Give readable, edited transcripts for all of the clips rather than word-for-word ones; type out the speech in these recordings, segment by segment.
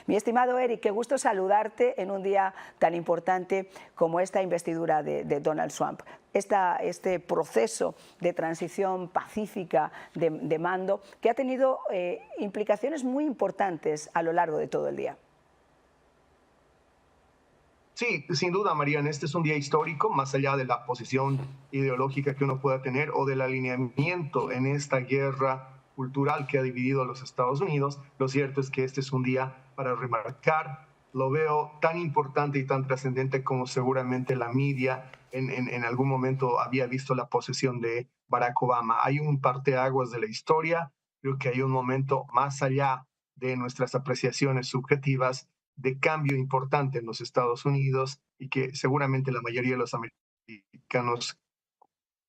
Mi estimado Eric, qué gusto saludarte en un día tan importante como esta investidura de Donald Trump. Este proceso de transición pacífica de mando que ha tenido implicaciones muy importantes a lo largo de todo el día. Sí, sin duda, Mariana, este es un día histórico, más allá de la posición ideológica que uno pueda tener o del alineamiento en esta guerra cultural que ha dividido a los Estados Unidos. Lo cierto es que este es un día para remarcar, lo veo tan importante y tan trascendente como seguramente la media en algún momento había visto la posesión de Barack Obama. Hay un parteaguas de la historia, creo que hay un momento más allá de nuestras apreciaciones subjetivas de cambio importante en los Estados Unidos y que seguramente la mayoría de los americanos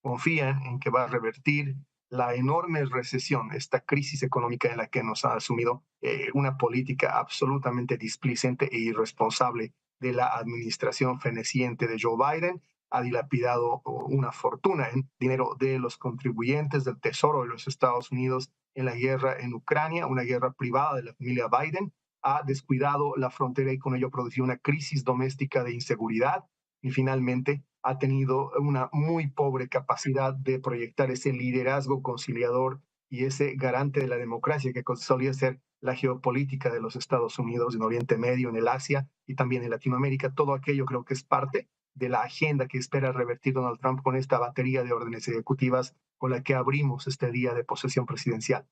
confían en que va a revertir la enorme recesión, esta crisis económica en la que nos ha asumido una política absolutamente displicente e irresponsable de la administración feneciente de Joe Biden. Ha dilapidado una fortuna en dinero de los contribuyentes del Tesoro de los Estados Unidos en la guerra en Ucrania, una guerra privada de la familia Biden. Ha descuidado la frontera y con ello producido una crisis doméstica de inseguridad y finalmente ha tenido una muy pobre capacidad de proyectar ese liderazgo conciliador y ese garante de la democracia que solía ser la geopolítica de los Estados Unidos en Oriente Medio, en el Asia y también en Latinoamérica. Todo aquello creo que es parte de la agenda que espera revertir Donald Trump con esta batería de órdenes ejecutivas con la que abrimos este día de posesión presidencial.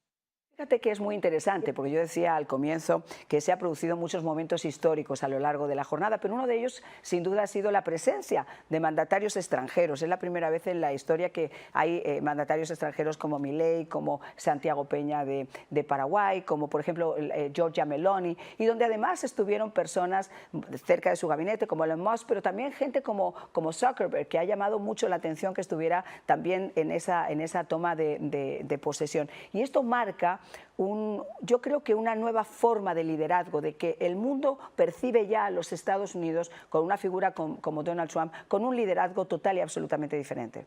Fíjate que es muy interesante, porque yo decía al comienzo que se han producido muchos momentos históricos a lo largo de la jornada, pero uno de ellos sin duda ha sido la presencia de mandatarios extranjeros. Es la primera vez en la historia que hay mandatarios extranjeros como Milei, como Santiago Peña de Paraguay, como por ejemplo Giorgia Meloni, y donde además estuvieron personas cerca de su gabinete como Elon Musk, pero también gente como Zuckerberg, que ha llamado mucho la atención que estuviera también en esa toma de posesión. Y esto marca yo creo que una nueva forma de liderazgo, de que el mundo percibe ya a los Estados Unidos con una figura como Donald Trump, con un liderazgo total y absolutamente diferente.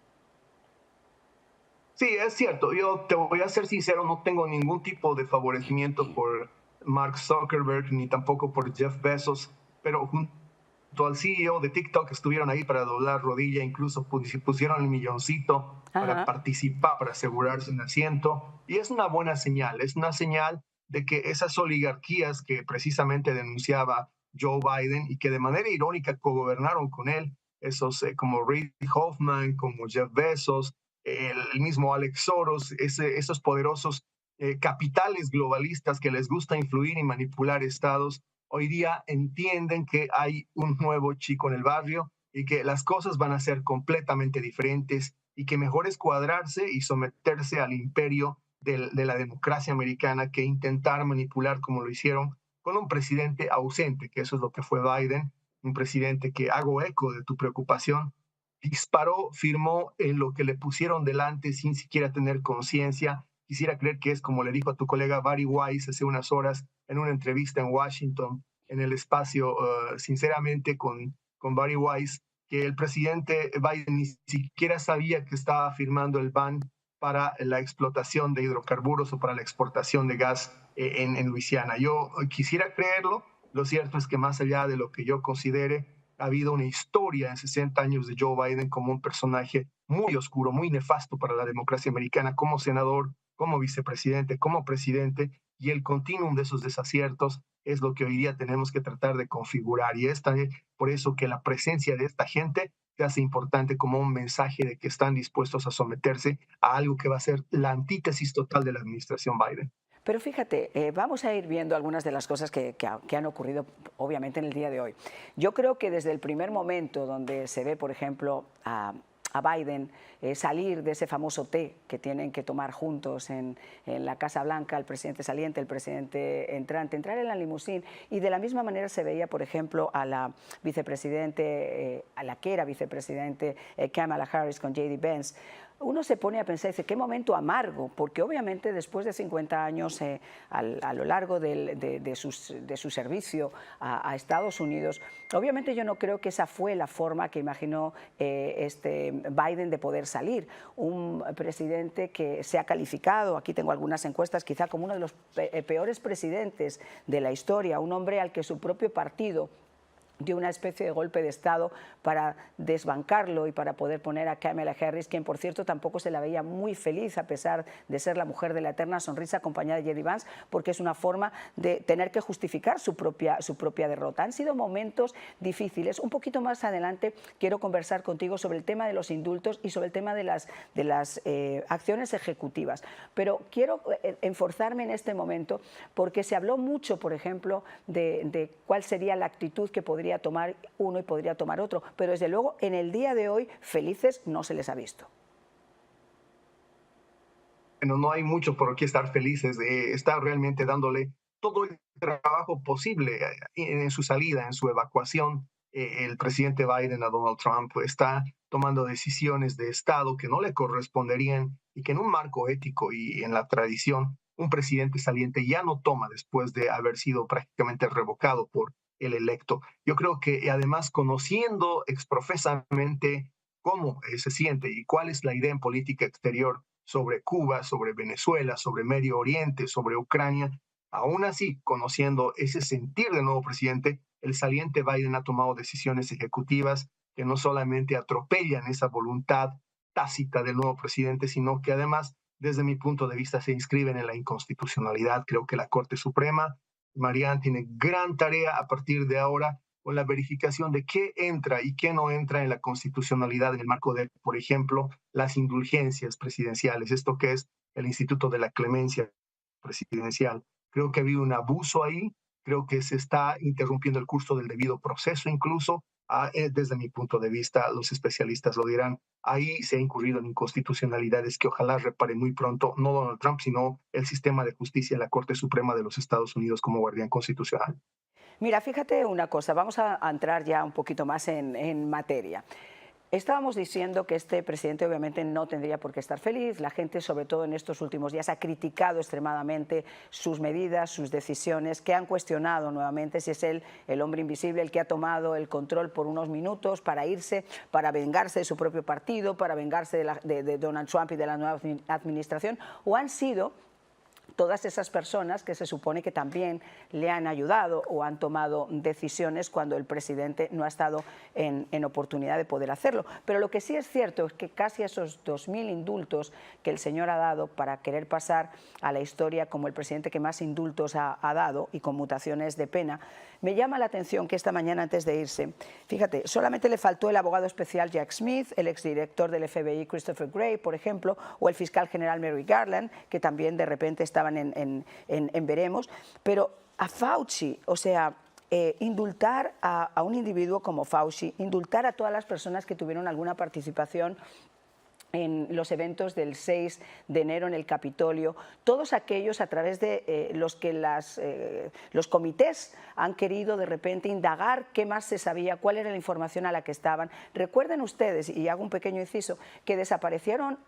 Sí, es cierto. Yo te voy a ser sincero, no tengo ningún tipo de favorecimiento por Mark Zuckerberg ni tampoco por Jeff Bezos, pero junto al CEO de TikTok estuvieron ahí para doblar rodilla, incluso pusieron el milloncito para participar, para asegurarse un asiento. Y es una buena señal, es una señal de que esas oligarquías que precisamente denunciaba Joe Biden y que de manera irónica cogobernaron con él, esos como Reid Hoffman, como Jeff Bezos, el mismo Alex Soros, esos poderosos capitales globalistas que les gusta influir y manipular estados, hoy día entienden que hay un nuevo chico en el barrio y que las cosas van a ser completamente diferentes y que mejor es cuadrarse y someterse al imperio de la democracia americana que intentar manipular como lo hicieron con un presidente ausente, que eso es lo que fue Biden, un presidente que hago eco de tu preocupación, disparó, firmó en lo que le pusieron delante sin siquiera tener conciencia. Quisiera creer que es como le dijo a tu colega Bari Weiss hace unas horas en una entrevista en Washington, en el espacio, sinceramente, con Bari Weiss, que el presidente Biden ni siquiera sabía que estaba firmando el ban para la explotación de hidrocarburos o para la exportación de gas en Luisiana. Yo quisiera creerlo, lo cierto es que más allá de lo que yo considere, ha habido una historia en 60 años de Joe Biden como un personaje muy oscuro, muy nefasto para la democracia americana, como senador, como vicepresidente, como presidente, y el continuum de esos desaciertos es lo que hoy día tenemos que tratar de configurar. Y es por eso que la presencia de esta gente se hace importante como un mensaje de que están dispuestos a someterse a algo que va a ser la antítesis total de la administración Biden. Pero fíjate, vamos a ir viendo algunas de las cosas que han ocurrido, obviamente, en el día de hoy. Yo creo que desde el primer momento donde se ve, por ejemplo, a Biden salir de ese famoso té que tienen que tomar juntos en la Casa Blanca, el presidente saliente, el presidente entrante, entrar en la limusín, y de la misma manera se veía, por ejemplo, a la vicepresidente, a la que era vicepresidente Kamala Harris con J.D. Vance. uno se pone a pensar, dice, qué momento amargo, porque obviamente después de 50 años a lo largo de su servicio a Estados Unidos, obviamente yo no creo que esa fue la forma que imaginó Biden de poder salir. Un presidente que se ha calificado, aquí tengo algunas encuestas, quizá como uno de los peores presidentes de la historia, un hombre al que su propio partido dio una especie de golpe de Estado para desbancarlo y para poder poner a Kamala Harris, quien por cierto tampoco se la veía muy feliz a pesar de ser la mujer de la eterna sonrisa acompañada de J.D. Vance, porque es una forma de tener que justificar su propia derrota. Han sido momentos difíciles. Un poquito más adelante quiero conversar contigo sobre el tema de los indultos y sobre el tema de las acciones ejecutivas, pero quiero enforzarme en este momento porque se habló mucho, por ejemplo, de cuál sería la actitud que podría tomar uno y podría tomar otro, pero desde luego en el día de hoy felices no se les ha visto. Bueno, no hay mucho por qué estar felices. Está realmente dándole todo el trabajo posible en su salida, en su evacuación. El presidente Biden a Donald Trump está tomando decisiones de Estado que no le corresponderían y que en un marco ético y en la tradición un presidente saliente ya no toma después de haber sido prácticamente revocado por el electo. Yo creo que además conociendo exprofesamente cómo se siente y cuál es la idea en política exterior sobre Cuba, sobre Venezuela, sobre Medio Oriente, sobre Ucrania, aún así, conociendo ese sentir del nuevo presidente, el saliente Biden ha tomado decisiones ejecutivas que no solamente atropellan esa voluntad tácita del nuevo presidente, sino que además, desde mi punto de vista, se inscriben en la inconstitucionalidad. Creo que la Corte Suprema, Marianne, tiene gran tarea a partir de ahora con la verificación de qué entra y qué no entra en la constitucionalidad en el marco de, por ejemplo, las indulgencias presidenciales, esto que es el Instituto de la Clemencia Presidencial. Creo que ha habido un abuso ahí, creo que se está interrumpiendo el curso del debido proceso incluso, desde mi punto de vista, los especialistas lo dirán, ahí se ha incurrido en inconstitucionalidades que ojalá repare muy pronto, no Donald Trump, sino el sistema de justicia en la Corte Suprema de los Estados Unidos como guardián constitucional. Mira, fíjate una cosa, vamos a entrar ya un poquito más en materia. Estábamos diciendo que este presidente obviamente no tendría por qué estar feliz. La gente, sobre todo en estos últimos días, ha criticado extremadamente sus medidas, sus decisiones, que han cuestionado nuevamente si es él el hombre invisible, el que ha tomado el control por unos minutos para irse, para vengarse de su propio partido, para vengarse de Donald Trump y de la nueva administración, o han sido todas esas personas que se supone que también le han ayudado o han tomado decisiones cuando el presidente no ha estado en oportunidad de poder hacerlo. Pero lo que sí es cierto es que casi esos 2.000 indultos que el señor ha dado para querer pasar a la historia como el presidente que más indultos ha dado y conmutaciones de pena, me llama la atención que esta mañana antes de irse, fíjate, solamente le faltó el abogado especial Jack Smith, el exdirector del FBI Christopher Wray, por ejemplo, o el fiscal general Merrick Garland, que también de repente estaban en veremos, pero a Fauci, o sea, indultar a un individuo como Fauci, indultar a todas las personas que tuvieron alguna participación en los eventos del 6 de enero en el Capitolio, todos aquellos a través de los que los comités han querido de repente indagar qué más se sabía, cuál era la información a la que estaban. Recuerden ustedes, y hago un pequeño inciso, que desaparecieron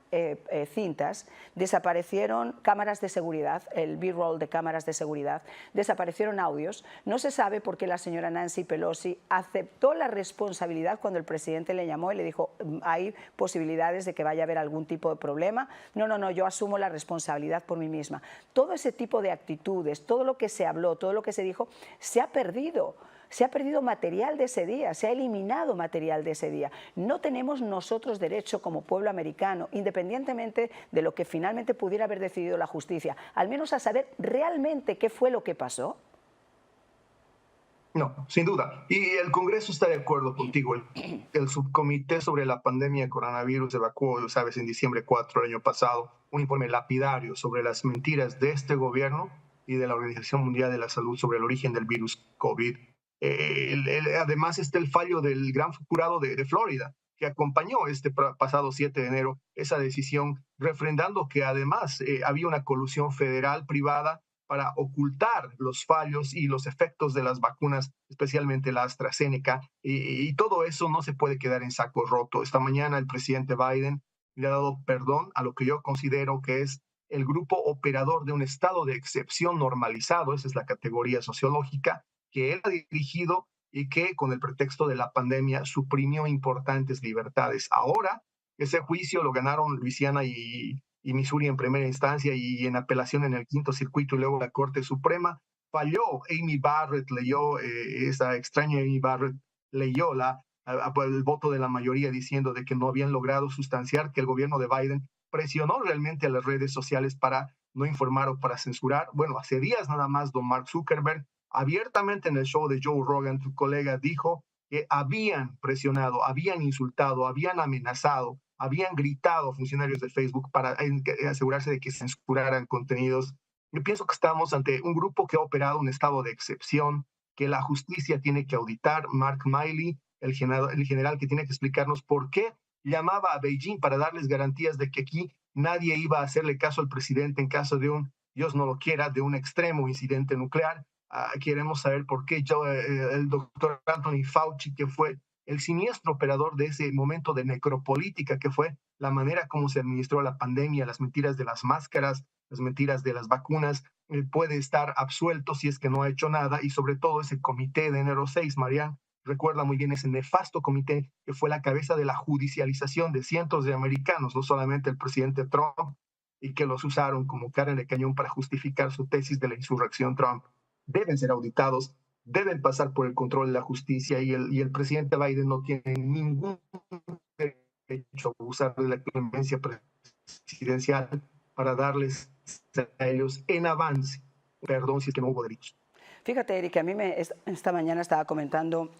cintas, desaparecieron cámaras de seguridad, el B-roll de cámaras de seguridad, desaparecieron audios. No se sabe por qué la señora Nancy Pelosi aceptó la responsabilidad cuando el presidente le llamó y le dijo hay posibilidades de que vaya a haber algún tipo de problema. No, yo asumo la responsabilidad por mí misma. Todo ese tipo de actitudes, todo lo que se habló, todo lo que se dijo, se ha perdido. Se ha perdido material de ese día, se ha eliminado material de ese día. No tenemos nosotros derecho como pueblo americano, independientemente de lo que finalmente pudiera haber decidido la justicia, al menos a saber realmente qué fue lo que pasó. No, sin duda. Y el Congreso está de acuerdo contigo. El subcomité sobre la pandemia de coronavirus evacuó, sabes, en diciembre 4 del año pasado, un informe lapidario sobre las mentiras de este gobierno y de la Organización Mundial de la Salud sobre el origen del virus COVID. Además está el fallo del gran jurado de Florida, que acompañó este pasado 7 de enero esa decisión, refrendando que además había una colusión federal privada para ocultar los fallos y los efectos de las vacunas, especialmente la AstraZeneca, y todo eso no se puede quedar en saco roto. Esta mañana el presidente Biden le ha dado perdón a lo que yo considero que es el grupo operador de un estado de excepción normalizado, esa es la categoría sociológica, que él ha dirigido y que con el pretexto de la pandemia suprimió importantes libertades. Ahora, ese juicio lo ganaron Luisiana y Missouri en primera instancia y en apelación en el quinto circuito y luego la Corte Suprema. Falló Amy Barrett, leyó, esa extraña Amy Barrett, leyó el voto de la mayoría diciendo de que no habían logrado sustanciar que el gobierno de Biden presionó realmente a las redes sociales para no informar o para censurar. Bueno, hace días nada más, don Mark Zuckerberg, abiertamente en el show de Joe Rogan, tu colega, dijo que habían presionado, habían insultado, habían amenazado, habían gritado a funcionarios de Facebook para asegurarse de que censuraran contenidos. Yo pienso que estamos ante un grupo que ha operado un estado de excepción, que la justicia tiene que auditar. Mark Milley, el general que tiene que explicarnos por qué llamaba a Beijing para darles garantías de que aquí nadie iba a hacerle caso al presidente en caso de un, Dios no lo quiera, de un extremo incidente nuclear. Queremos saber por qué el doctor Anthony Fauci, que fue el siniestro operador de ese momento de necropolítica, que fue la manera como se administró la pandemia, las mentiras de las máscaras, las mentiras de las vacunas, puede estar absuelto si es que no ha hecho nada, y sobre todo ese comité de enero 6, Marianne, recuerda muy bien ese nefasto comité que fue la cabeza de la judicialización de cientos de americanos, no solamente el presidente Trump, y que los usaron como carne de cañón para justificar su tesis de la insurrección Trump. Deben ser auditados, deben pasar por el control de la justicia y el presidente Biden no tiene ningún derecho a usar de la clemencia presidencial para darles a ellos en avance perdón si es que no hubo derechos. Fíjate, Eric, a mí esta mañana estaba comentando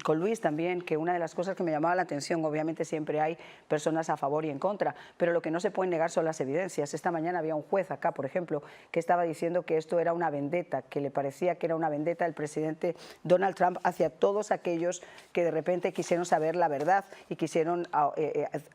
con Luis también que una de las cosas que me llamaba la atención, obviamente siempre hay personas a favor y en contra, pero lo que no se puede negar son las evidencias. Esta mañana había un juez acá, por ejemplo, que estaba diciendo que esto era una vendetta, que le parecía que era una vendetta del presidente Donald Trump hacia todos aquellos que de repente quisieron saber la verdad y quisieron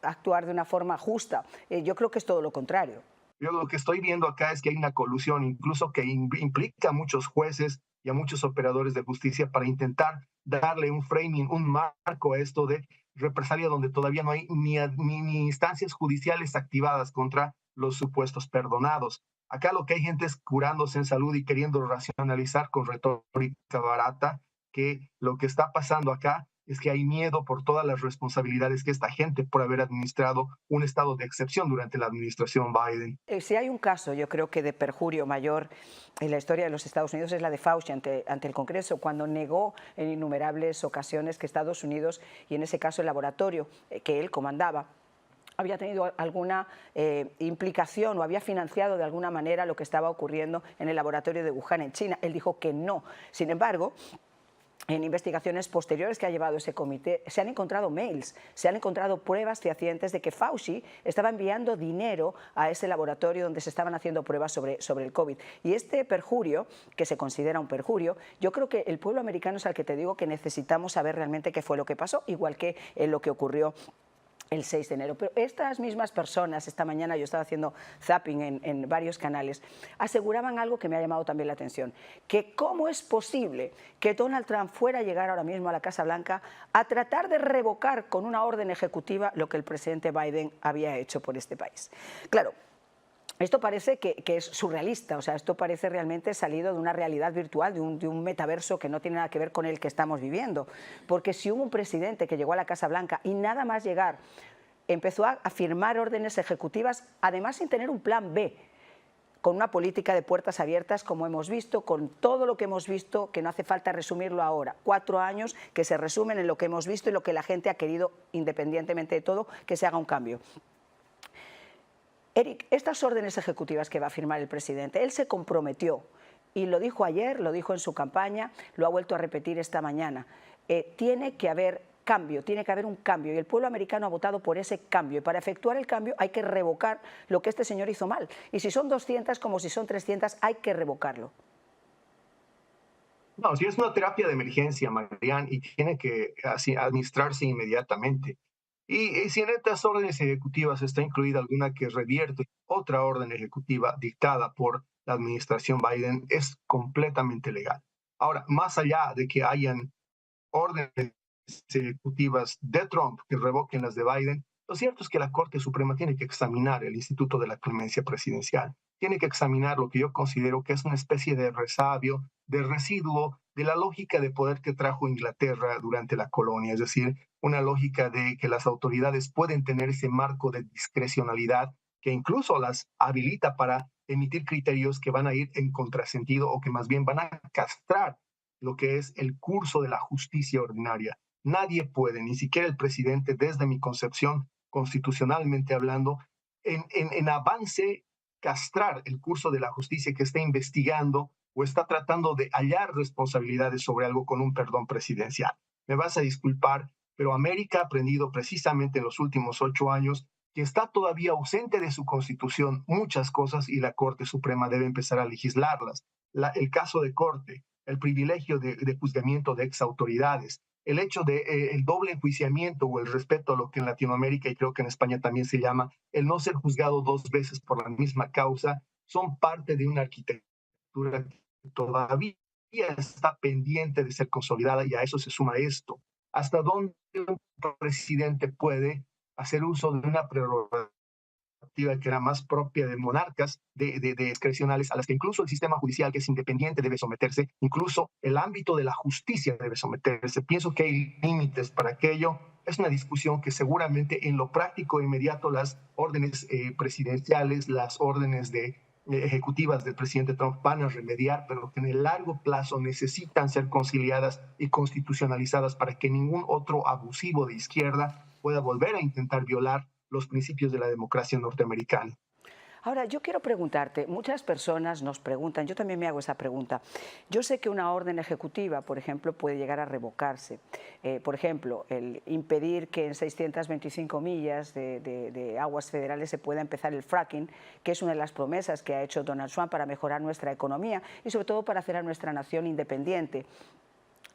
actuar de una forma justa. Yo creo que es todo lo contrario. Yo lo que estoy viendo acá es que hay una colusión, incluso que implica a muchos jueces y a muchos operadores de justicia para intentar darle un framing, un marco a esto de represalia donde todavía no hay ni instancias judiciales activadas contra los supuestos perdonados. Acá lo que hay gente es curándose en salud y queriendo racionalizar con retórica barata que lo que está pasando acá es que hay miedo por todas las responsabilidades que esta gente por haber administrado un estado de excepción durante la administración Biden. Si hay un caso, yo creo que de perjurio mayor en la historia de los Estados Unidos es la de Fauci ante el Congreso, cuando negó en innumerables ocasiones que Estados Unidos, y en ese caso el laboratorio que él comandaba, había tenido alguna implicación o había financiado de alguna manera lo que estaba ocurriendo en el laboratorio de Wuhan en China. Él dijo que no. Sin embargo, en investigaciones posteriores que ha llevado ese comité, se han encontrado mails, se han encontrado pruebas fehacientes de que Fauci estaba enviando dinero a ese laboratorio donde se estaban haciendo pruebas sobre el COVID. Y este perjurio, que se considera un perjurio, yo creo que el pueblo americano es al que te digo que necesitamos saber realmente qué fue lo que pasó, igual que lo que ocurrió el 6 de enero. Pero estas mismas personas, esta mañana yo estaba haciendo zapping en varios canales, aseguraban algo que me ha llamado también la atención, que cómo es posible que Donald Trump fuera a llegar ahora mismo a la Casa Blanca a tratar de revocar con una orden ejecutiva lo que el presidente Biden había hecho por este país. Claro, esto parece que es surrealista, o sea, esto parece realmente salido de una realidad virtual, de un metaverso que no tiene nada que ver con el que estamos viviendo. Porque si hubo un presidente que llegó a la Casa Blanca y nada más llegar empezó a firmar órdenes ejecutivas, además sin tener un plan B, con una política de puertas abiertas, como hemos visto, con todo lo que hemos visto, que no hace falta resumirlo ahora. 4 años que se resumen en lo que hemos visto y lo que la gente ha querido, independientemente de todo, que se haga un cambio. Eric, estas órdenes ejecutivas que va a firmar el presidente, él se comprometió y lo dijo ayer, lo dijo en su campaña, lo ha vuelto a repetir esta mañana. Tiene que haber cambio, tiene que haber un cambio y el pueblo americano ha votado por ese cambio y para efectuar el cambio hay que revocar lo que este señor hizo mal. Y si son 200 como si son 300, hay que revocarlo. No, si es una terapia de emergencia, Marianne, y tiene que así, administrarse inmediatamente. Y si en estas órdenes ejecutivas está incluida alguna que revierte otra orden ejecutiva dictada por la administración Biden, es completamente legal. Ahora, más allá de que hayan órdenes ejecutivas de Trump que revoquen las de Biden, Lo cierto es que la Corte Suprema tiene que examinar el Instituto de la Clemencia Presidencial, tiene que examinar lo que yo considero que es una especie de resabio, de residuo de la lógica de poder que trajo Inglaterra durante la colonia, es decir, una lógica de que las autoridades pueden tener ese marco de discrecionalidad que incluso las habilita para emitir criterios que van a ir en contrasentido o que más bien van a castrar lo que es el curso de la justicia ordinaria. Nadie puede, ni siquiera el presidente, desde mi concepción, constitucionalmente hablando, en avance castrar el curso de la justicia que está investigando o está tratando de hallar responsabilidades sobre algo con un perdón presidencial. Me vas a disculpar, pero América ha aprendido precisamente en los últimos 8 años que está todavía ausente de su constitución muchas cosas y la Corte Suprema debe empezar a legislarlas. El caso de corte, el privilegio de juzgamiento de exautoridades, el hecho de el doble enjuiciamiento o el respeto a lo que en Latinoamérica y creo que en España también se llama el no ser juzgado 2 veces por la misma causa, son parte de una arquitectura que todavía está pendiente de ser consolidada y a eso se suma esto. ¿Hasta dónde un presidente puede hacer uso de una prerrogativa que era más propia de monarcas, de discrecionales, a las que incluso el sistema judicial, que es independiente, debe someterse, incluso el ámbito de la justicia debe someterse? Pienso que hay límites para aquello. Es una discusión que seguramente en lo práctico inmediato las órdenes presidenciales, las órdenes ejecutivas del presidente Trump van a remediar, pero que en el largo plazo necesitan ser conciliadas y constitucionalizadas para que ningún otro abusivo de izquierda pueda volver a intentar violar los principios de la democracia norteamericana. Ahora, yo quiero preguntarte, muchas personas nos preguntan, yo también me hago esa pregunta. Yo sé que una orden ejecutiva, por ejemplo, puede llegar a revocarse. Por ejemplo, el impedir que en 625 millas de aguas federales se pueda empezar el fracking, que es una de las promesas que ha hecho Donald Trump para mejorar nuestra economía y sobre todo para hacer a nuestra nación independiente.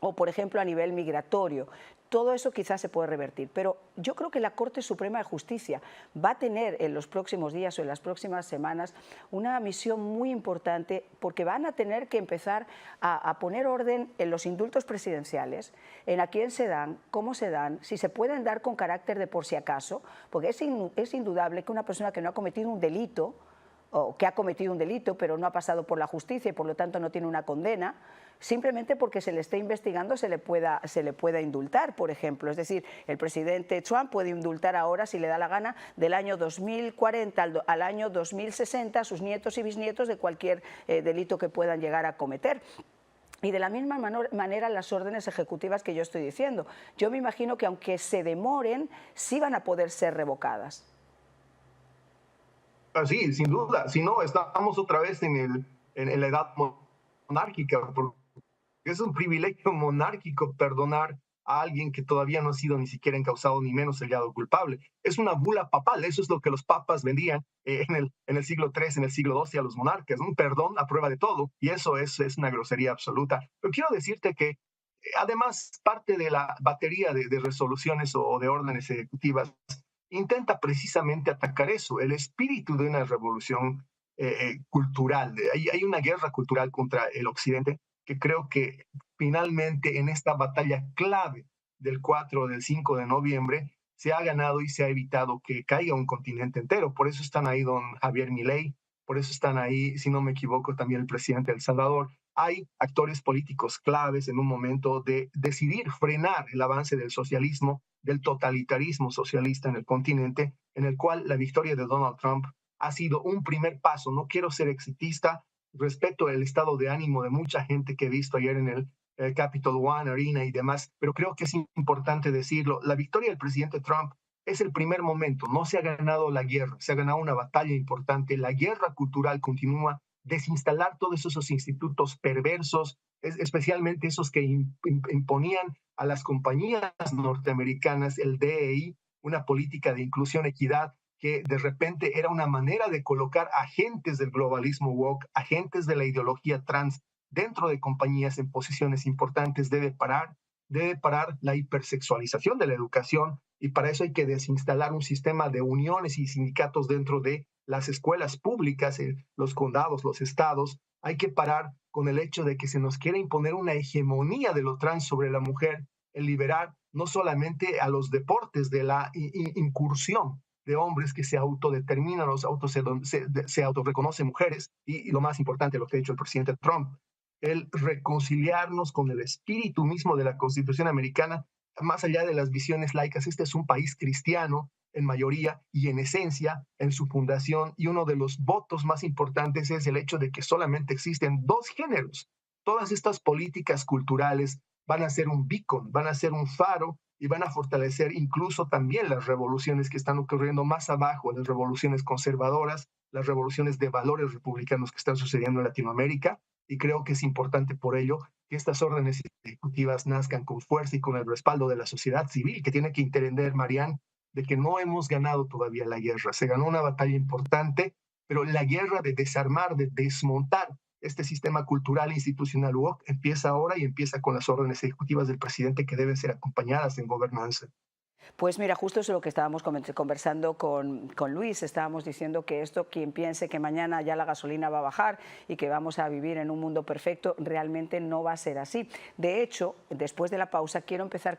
O, por ejemplo, a nivel migratorio. Todo eso quizás se puede revertir, pero yo creo que la Corte Suprema de Justicia va a tener en los próximos días o en las próximas semanas una misión muy importante porque van a tener que empezar a poner orden en los indultos presidenciales, en a quién se dan, cómo se dan, si se pueden dar con carácter de por si acaso, porque es indudable que una persona que no ha cometido un delito o que ha cometido un delito pero no ha pasado por la justicia y por lo tanto no tiene una condena, simplemente porque se le esté investigando se le pueda indultar, por ejemplo. Es decir, el presidente Trump puede indultar ahora, si le da la gana, del año 2040 al año 2060 a sus nietos y bisnietos de cualquier delito que puedan llegar a cometer. Y de la misma manera las órdenes ejecutivas que yo estoy diciendo. Yo me imagino que aunque se demoren, sí van a poder ser revocadas. Sí, sin duda. Si no, estamos otra vez en la edad monárquica, porque es un privilegio monárquico perdonar a alguien que todavía no ha sido ni siquiera encausado ni menos hallado culpable. Es una bula papal, eso es lo que los papas vendían en el siglo III, en el siglo XII a los monarcas, un perdón a prueba de todo, y eso es una grosería absoluta. Pero quiero decirte que además parte de la batería de resoluciones o de órdenes ejecutivas intenta precisamente atacar eso, el espíritu de una revolución cultural. Hay una guerra cultural contra el Occidente que creo que finalmente en esta batalla clave del 4 o del 5 de noviembre se ha ganado y se ha evitado que caiga un continente entero. Por eso están ahí don Javier Milei, por eso están ahí, si no me equivoco, también el presidente de El Salvador. Hay actores políticos claves en un momento de decidir frenar el avance del socialismo, del totalitarismo socialista en el continente, en el cual la victoria de Donald Trump ha sido un primer paso. No quiero ser exitista, respeto el estado de ánimo de mucha gente que he visto ayer en el Capitol One Arena y demás, pero creo que es importante decirlo. La victoria del presidente Trump es el primer momento. No se ha ganado la guerra, se ha ganado una batalla importante. La guerra cultural continúa. Desinstalar todos esos institutos perversos, especialmente esos que imponían a las compañías norteamericanas, el DEI, una política de inclusión, equidad, que de repente era una manera de colocar agentes del globalismo woke, agentes de la ideología trans dentro de compañías en posiciones importantes. Debe parar la hipersexualización de la educación y para eso hay que desinstalar un sistema de uniones y sindicatos dentro de las escuelas públicas, los condados, los estados. Hay que parar con el hecho de que se nos quiere imponer una hegemonía de lo trans sobre la mujer el liberar no solamente a los deportes de la incursión de hombres que se autodeterminan, se autorreconocen mujeres, y lo más importante, lo que ha dicho el presidente Trump, el reconciliarnos con el espíritu mismo de la Constitución americana, más allá de las visiones laicas. Este es un país cristiano en mayoría y en esencia en su fundación, y uno de los votos más importantes es el hecho de que solamente existen dos géneros. Todas estas políticas culturales van a ser un beacon, van a ser un faro y van a fortalecer incluso también las revoluciones que están ocurriendo más abajo, las revoluciones conservadoras, las revoluciones de valores republicanos que están sucediendo en Latinoamérica. Y creo que es importante por ello que estas órdenes ejecutivas nazcan con fuerza y con el respaldo de la sociedad civil, que tiene que entender, Marianne, de que no hemos ganado todavía la guerra. Se ganó una batalla importante, pero la guerra de desarmar, de desmontar este sistema cultural e institucional woke empieza ahora, y empieza con las órdenes ejecutivas del presidente, que deben ser acompañadas en gobernanza. Pues mira, justo eso es lo que estábamos conversando con Luis. Estábamos diciendo que esto, quien piense que mañana ya la gasolina va a bajar y que vamos a vivir en un mundo perfecto, realmente no va a ser así. De hecho, después de la pausa, quiero empezar